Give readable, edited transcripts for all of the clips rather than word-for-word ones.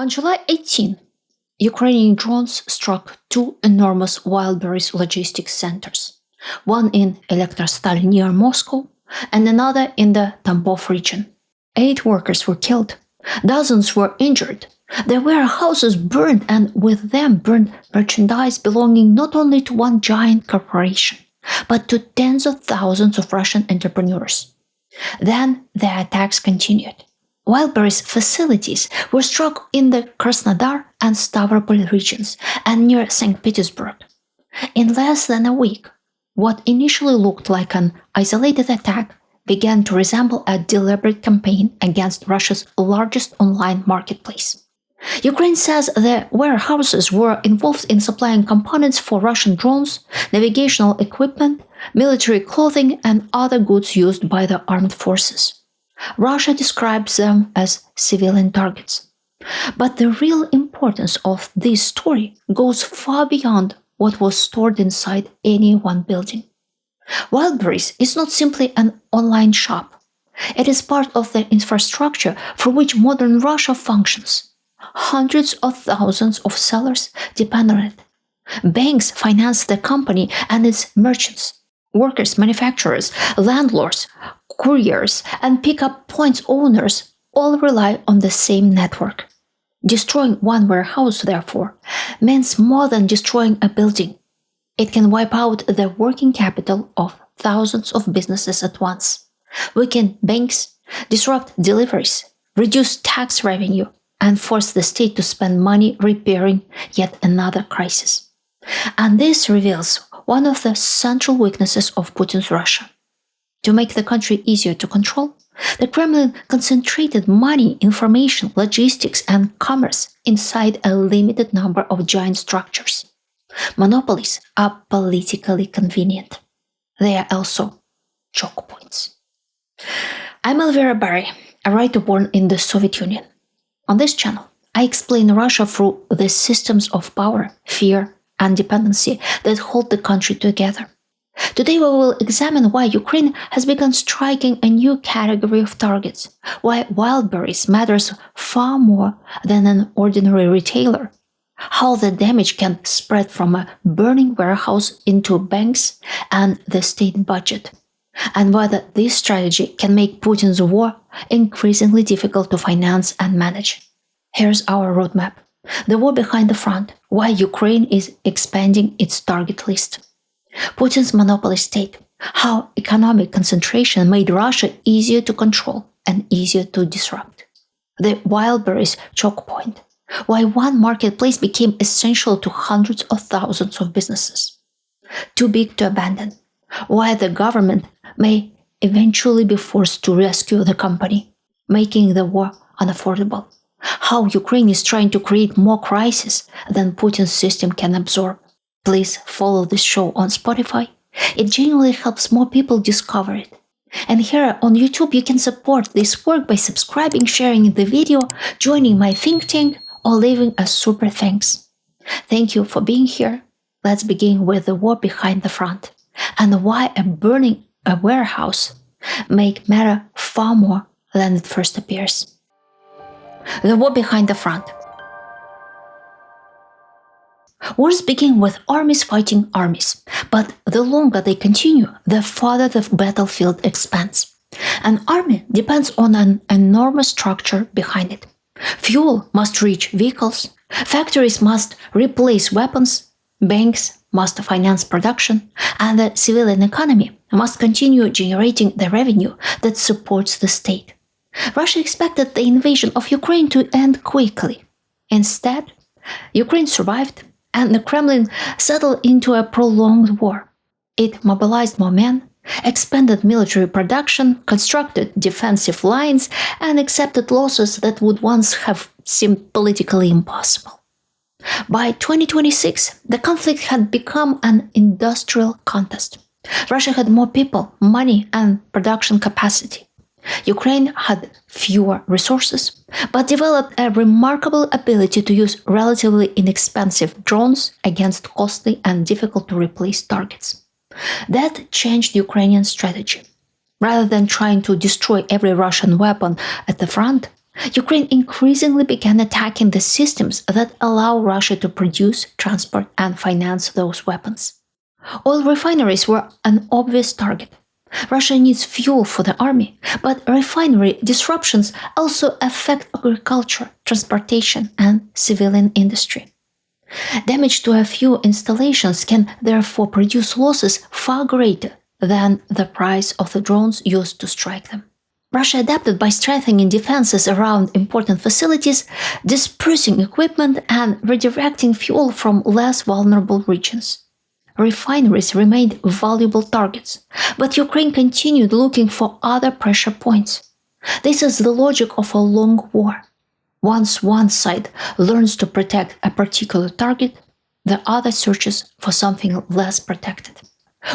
On July 18, Ukrainian drones struck two enormous Wildberries logistics centers, one in Elektrostal near Moscow and another in the Tambov region. 8 workers were killed, dozens were injured, their warehouses burned, and with them burned merchandise belonging not only to one giant corporation, but to tens of thousands of Russian entrepreneurs. Then the attacks continued. Wildberries facilities were struck in the Krasnodar and Stavropol regions and near St. Petersburg. In less than a week, what initially looked like an isolated attack began to resemble a deliberate campaign against Russia's largest online marketplace. Ukraine says the warehouses were involved in supplying components for Russian drones, navigational equipment, military clothing, and other goods used by the armed forces. Russia describes them as civilian targets. But the real importance of this story goes far beyond what was stored inside any one building. Wildberries is not simply an online shop. It is part of the infrastructure for which modern Russia functions. Hundreds of thousands of sellers depend on it. Banks finance the company and its merchants. Workers, manufacturers, landlords, couriers, and pickup points owners all rely on the same network. Destroying one warehouse, therefore, means more than destroying a building. It can wipe out the working capital of thousands of businesses at once, weaken banks, disrupt deliveries, reduce tax revenue, and force the state to spend money repairing yet another crisis. And this reveals one of the central weaknesses of Putin's Russia. To make the country easier to control, the Kremlin concentrated money, information, logistics, and commerce inside a limited number of giant structures. Monopolies are politically convenient. They are also chokepoints. I'm Elvira Bary, a writer born in the Soviet Union. On this channel, I explain Russia through the systems of power, fear, and dependency that hold the country together. Today we will examine why Ukraine has begun striking a new category of targets, why Wildberries matters far more than an ordinary retailer, how the damage can spread from a burning warehouse into banks and the state budget, and whether this strategy can make Putin's war increasingly difficult to finance and manage. Here's our roadmap. The war behind the front, why Ukraine is expanding its target list. Putin's monopoly state, how economic concentration made Russia easier to control and easier to disrupt. The Wildberries Chokepoint, why one marketplace became essential to hundreds of thousands of businesses. Too big to abandon, why the government may eventually be forced to rescue the company, making the war unaffordable. How Ukraine is trying to create more crises than Putin's system can absorb. Please follow this show on Spotify. It genuinely helps more people discover it. And here on YouTube, you can support this work by subscribing, sharing the video, joining my think tank, or leaving a super thanks. Thank you for being here. Let's begin with the war behind the front and why burning a warehouse may matter far more than it first appears. The war behind the front. Wars begin with armies fighting armies, but the longer they continue, the farther the battlefield expands. An army depends on an enormous structure behind it. Fuel must reach vehicles, factories must replace weapons, banks must finance production, and the civilian economy must continue generating the revenue that supports the state. Russia expected the invasion of Ukraine to end quickly. Instead, Ukraine survived, and the Kremlin settled into a prolonged war. It mobilized more men, expanded military production, constructed defensive lines, and accepted losses that would once have seemed politically impossible. By 2026, the conflict had become an industrial contest. Russia had more people, money, and production capacity. Ukraine had fewer resources, but developed a remarkable ability to use relatively inexpensive drones against costly and difficult-to-replace targets. That changed Ukrainian strategy. Rather than trying to destroy every Russian weapon at the front, Ukraine increasingly began attacking the systems that allow Russia to produce, transport, and finance those weapons. Oil refineries were an obvious target. Russia needs fuel for the army, but refinery disruptions also affect agriculture, transportation, and civilian industry. Damage to a few installations can therefore produce losses far greater than the price of the drones used to strike them. Russia adapted by strengthening defenses around important facilities, dispersing equipment, and redirecting fuel from less vulnerable regions. Refineries remained valuable targets, but Ukraine continued looking for other pressure points. This is the logic of a long war. Once one side learns to protect a particular target, the other searches for something less protected.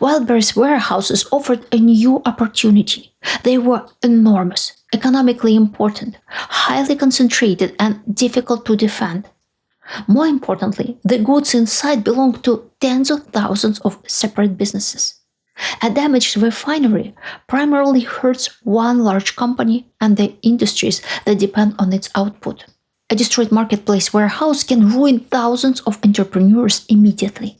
Wildberries warehouses offered a new opportunity. They were enormous, economically important, highly concentrated, and difficult to defend. More importantly, the goods inside belonged to tens of thousands of separate businesses. A damaged refinery primarily hurts one large company and the industries that depend on its output. A destroyed marketplace warehouse can ruin thousands of entrepreneurs immediately.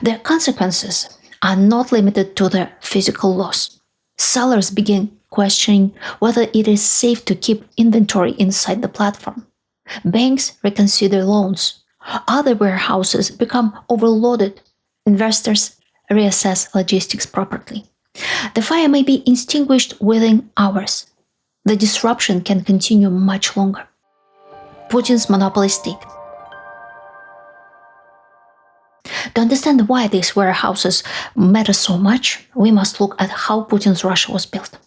The consequences are not limited to the physical loss. Sellers begin questioning whether it is safe to keep inventory inside the platform. Banks reconsider loans. Other warehouses become overloaded. Investors reassess logistics properly. The fire may be extinguished within hours. The disruption can continue much longer. Putin's monopoly state. To understand why these warehouses matter so much, we must look at how Putin's Russia was built.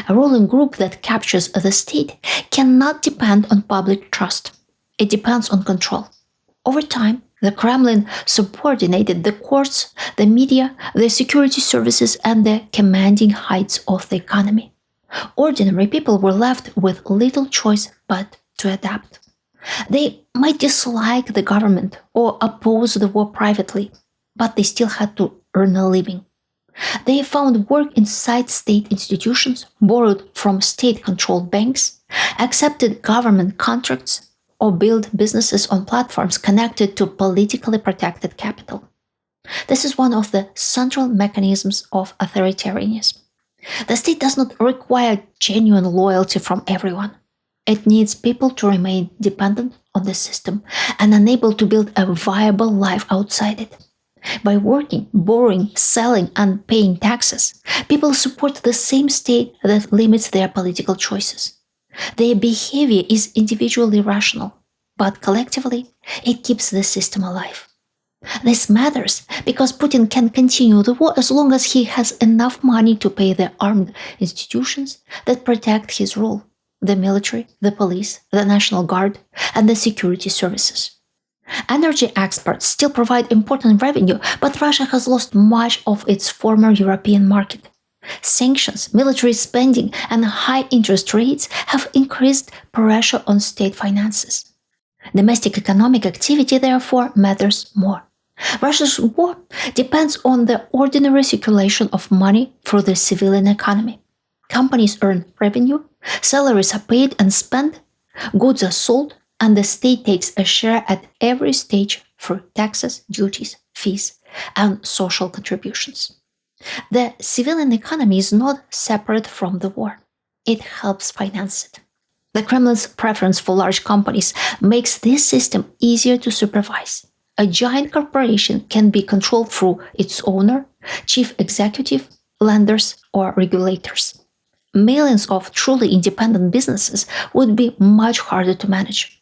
A ruling group that captures the state cannot depend on public trust. It depends on control. Over time, the Kremlin subordinated the courts, the media, the security services, and the commanding heights of the economy. Ordinary people were left with little choice but to adapt. They might dislike the government or oppose the war privately, but they still had to earn a living. They found work inside state institutions, borrowed from state-controlled banks, accepted government contracts, or built businesses on platforms connected to politically protected capital. This is one of the central mechanisms of authoritarianism. The state does not require genuine loyalty from everyone. It needs people to remain dependent on the system and unable to build a viable life outside it. By working, borrowing, selling, and paying taxes, people support the same state that limits their political choices. Their behavior is individually rational, but collectively, it keeps the system alive. This matters because Putin can continue the war as long as he has enough money to pay the armed institutions that protect his rule: the military, the police, the National Guard, and the security services. Energy exports still provide important revenue, but Russia has lost much of its former European market. Sanctions, military spending, and high interest rates have increased pressure on state finances. Domestic economic activity, therefore, matters more. Russia's war depends on the ordinary circulation of money through the civilian economy. Companies earn revenue, salaries are paid and spent, goods are sold, and the state takes a share at every stage through taxes, duties, fees, and social contributions. The civilian economy is not separate from the war. It helps finance it. The Kremlin's preference for large companies makes this system easier to supervise. A giant corporation can be controlled through its owner, chief executive, lenders, or regulators. Millions of truly independent businesses would be much harder to manage.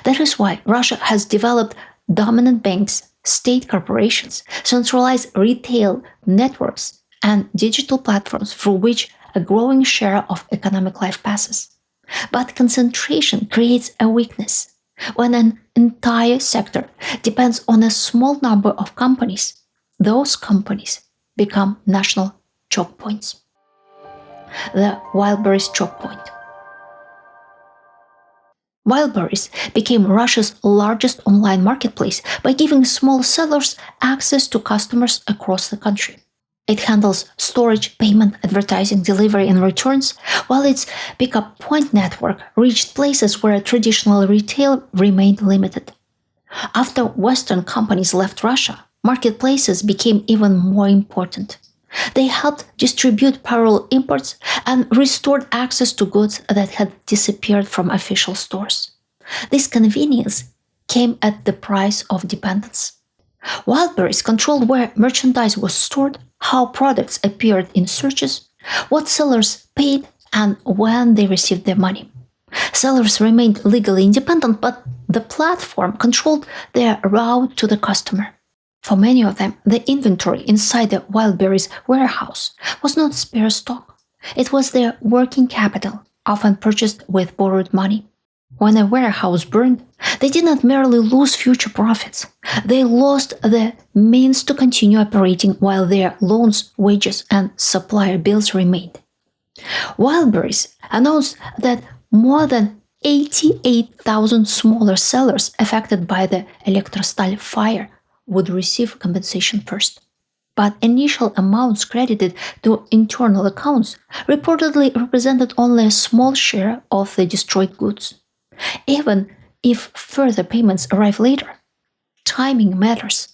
That is why Russia has developed dominant banks, state corporations, centralized retail networks, and digital platforms through which a growing share of economic life passes. But concentration creates a weakness. When an entire sector depends on a small number of companies, those companies become national choke points. The Wildberries Chokepoint. Wildberries became Russia's largest online marketplace by giving small sellers access to customers across the country. It handles storage, payment, advertising, delivery, and returns, while its pickup point network reached places where traditional retail remained limited. After Western companies left Russia, marketplaces became even more important. They helped distribute parallel imports and restored access to goods that had disappeared from official stores. This convenience came at the price of dependence. Wildberries controlled where merchandise was stored, how products appeared in searches, what sellers paid, and when they received their money. Sellers remained legally independent, but the platform controlled their route to the customer. For many of them, the inventory inside the Wildberries warehouse was not spare stock. It was their working capital, often purchased with borrowed money. When a warehouse burned, they did not merely lose future profits. They lost the means to continue operating while their loans, wages, and supplier bills remained. Wildberries announced that more than 88,000 smaller sellers affected by the Elektrostal fire would receive compensation first. But initial amounts credited to internal accounts reportedly represented only a small share of the destroyed goods. Even if further payments arrive later, timing matters.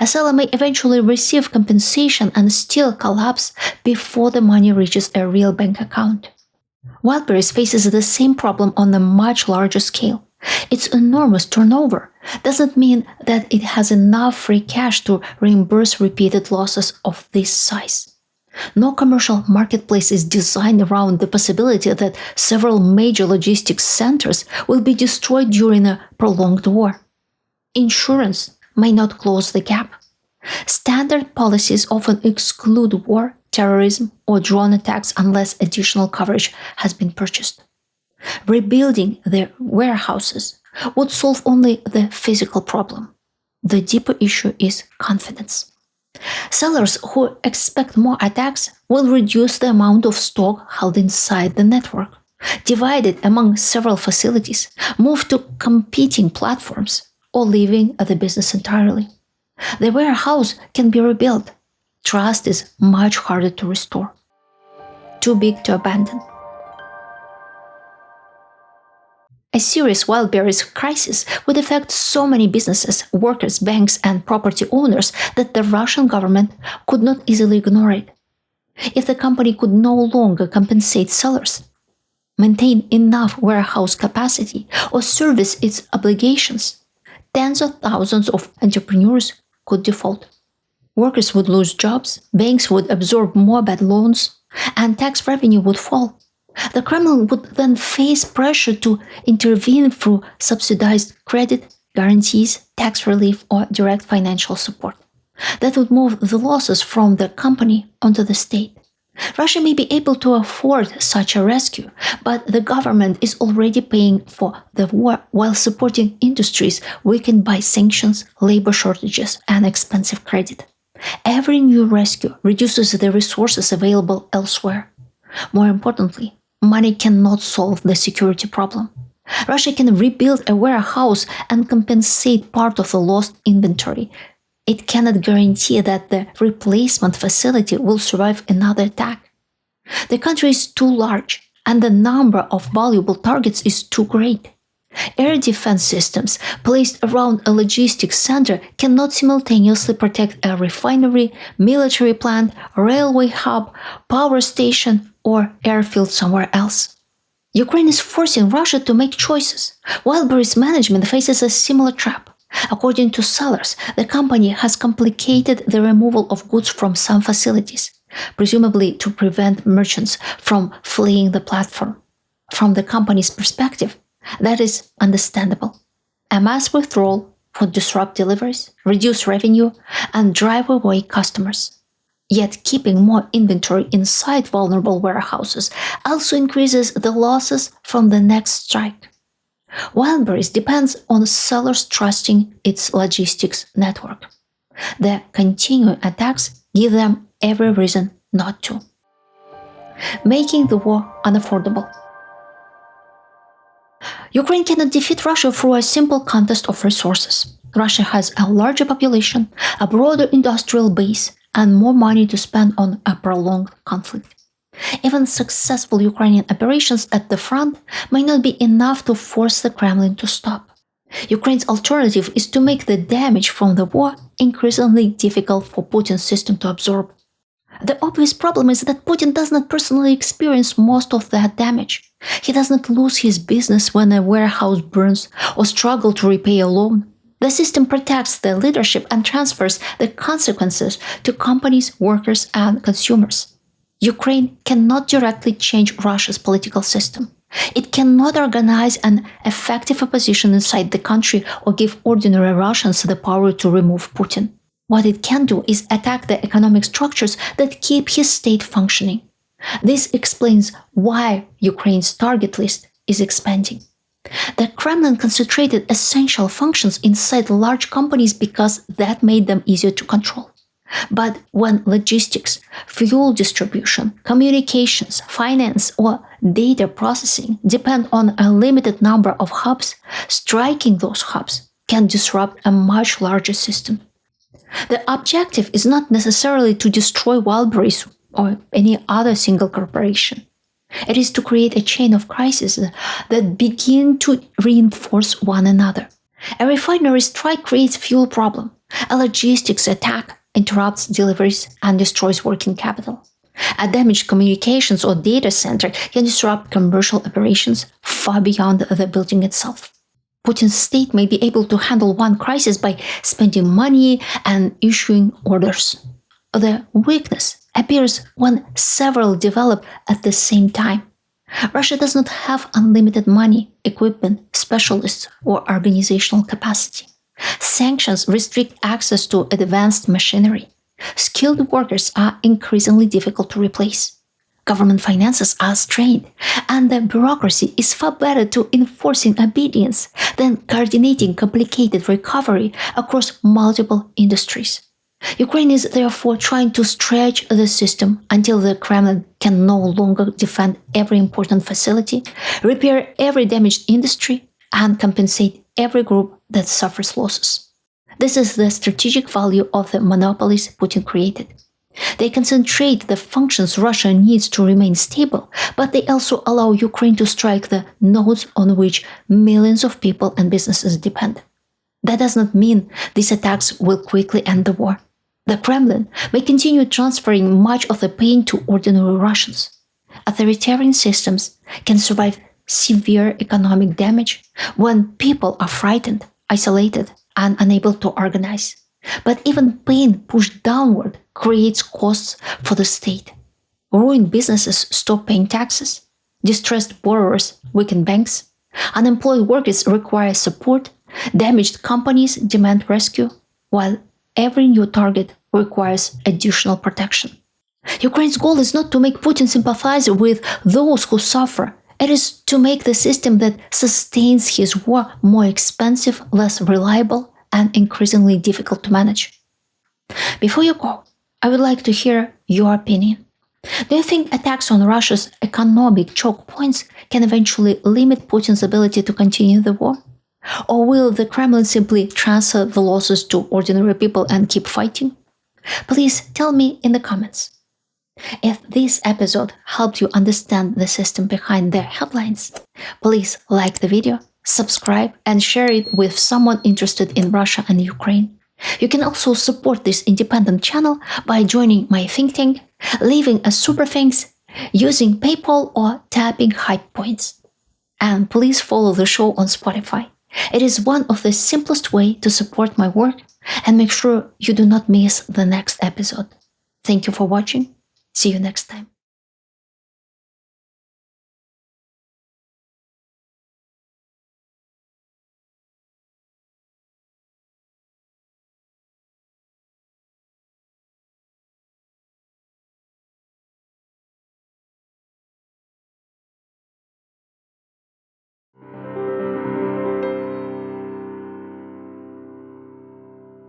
A seller may eventually receive compensation and still collapse before the money reaches a real bank account. Wildberries faces the same problem on a much larger scale. Its enormous turnover doesn't mean that it has enough free cash to reimburse repeated losses of this size. No commercial marketplace is designed around the possibility that several major logistics centers will be destroyed during a prolonged war. Insurance may not close the gap. Standard policies often exclude war, terrorism, or drone attacks unless additional coverage has been purchased. Rebuilding their warehouses would solve only the physical problem. The deeper issue is confidence. Sellers who expect more attacks will reduce the amount of stock held inside the network, divide it among several facilities, move to competing platforms, or leaving the business entirely. The warehouse can be rebuilt. Trust is much harder to restore. Too big to abandon. A serious Wildberries crisis would affect so many businesses, workers, banks, and property owners that the Russian government could not easily ignore it. If the company could no longer compensate sellers, maintain enough warehouse capacity, or service its obligations, tens of thousands of entrepreneurs could default. Workers would lose jobs, banks would absorb more bad loans, and tax revenue would fall. The Kremlin would then face pressure to intervene through subsidized credit, guarantees, tax relief, or direct financial support. That would move the losses from the company onto the state. Russia may be able to afford such a rescue, but the government is already paying for the war while supporting industries weakened by sanctions, labor shortages, and expensive credit. Every new rescue reduces the resources available elsewhere. More importantly, money cannot solve the security problem. Russia can rebuild a warehouse and compensate part of the lost inventory. It cannot guarantee that the replacement facility will survive another attack. The country is too large, and the number of valuable targets is too great. Air defense systems placed around a logistics center cannot simultaneously protect a refinery, military plant, railway hub, power station, or airfield somewhere else. Ukraine is forcing Russia to make choices. Wildberries management faces a similar trap. According to sellers, the company has complicated the removal of goods from some facilities, presumably to prevent merchants from fleeing the platform. From the company's perspective, that is understandable. A mass withdrawal would disrupt deliveries, reduce revenue, and drive away customers. Yet keeping more inventory inside vulnerable warehouses also increases the losses from the next strike. Wildberries depends on sellers trusting its logistics network. The continuing attacks give them every reason not to. Making the war unaffordable. Ukraine cannot defeat Russia through a simple contest of resources. Russia has a larger population, a broader industrial base, and more money to spend on a prolonged conflict. Even successful Ukrainian operations at the front may not be enough to force the Kremlin to stop. Ukraine's alternative is to make the damage from the war increasingly difficult for Putin's system to absorb. The obvious problem is that Putin does not personally experience most of that damage. He does not lose his business when a warehouse burns or struggle to repay a loan. The system protects the leadership and transfers the consequences to companies, workers, and consumers. Ukraine cannot directly change Russia's political system. It cannot organize an effective opposition inside the country or give ordinary Russians the power to remove Putin. What it can do is attack the economic structures that keep his state functioning. This explains why Ukraine's target list is expanding. The Kremlin concentrated essential functions inside large companies because that made them easier to control. But when logistics, fuel distribution, communications, finance, or data processing depend on a limited number of hubs, striking those hubs can disrupt a much larger system. The objective is not necessarily to destroy Wildberries or any other single corporation. It is to create a chain of crises that begin to reinforce one another. A refinery strike creates fuel problem. A logistics attack interrupts deliveries and destroys working capital. A damaged communications or data center can disrupt commercial operations far beyond the building itself. Putin's state may be able to handle one crisis by spending money and issuing orders. The weakness appears when several develop at the same time. Russia does not have unlimited money, equipment, specialists, or organizational capacity. Sanctions restrict access to advanced machinery. Skilled workers are increasingly difficult to replace. Government finances are strained, and the bureaucracy is far better to enforcing obedience than coordinating complicated recovery across multiple industries. Ukraine is therefore trying to stretch the system until the Kremlin can no longer defend every important facility, repair every damaged industry, and compensate every group that suffers losses. This is the strategic value of the monopolies Putin created. They concentrate the functions Russia needs to remain stable, but they also allow Ukraine to strike the nodes on which millions of people and businesses depend. That does not mean these attacks will quickly end the war. The Kremlin may continue transferring much of the pain to ordinary Russians. Authoritarian systems can survive severe economic damage when people are frightened, isolated, and unable to organize. But even pain pushed downward creates costs for the state. Ruined businesses stop paying taxes. Distressed borrowers weaken banks. Unemployed workers require support. Damaged companies demand rescue, while every new target requires additional protection. Ukraine's goal is not to make Putin sympathize with those who suffer. It is to make the system that sustains his war more expensive, less reliable, and increasingly difficult to manage. Before you go, I would like to hear your opinion. Do you think attacks on Russia's economic choke points can eventually limit Putin's ability to continue the war? Or will the Kremlin simply transfer the losses to ordinary people and keep fighting? Please tell me in the comments. If this episode helped you understand the system behind the headlines, please like the video, subscribe, and share it with someone interested in Russia and Ukraine. You can also support this independent channel by joining my think tank, leaving a super thanks, using PayPal, or tapping hype points. And please follow the show on Spotify. It is one of the simplest ways to support my work and make sure you do not miss the next episode. Thank you for watching. See you next time.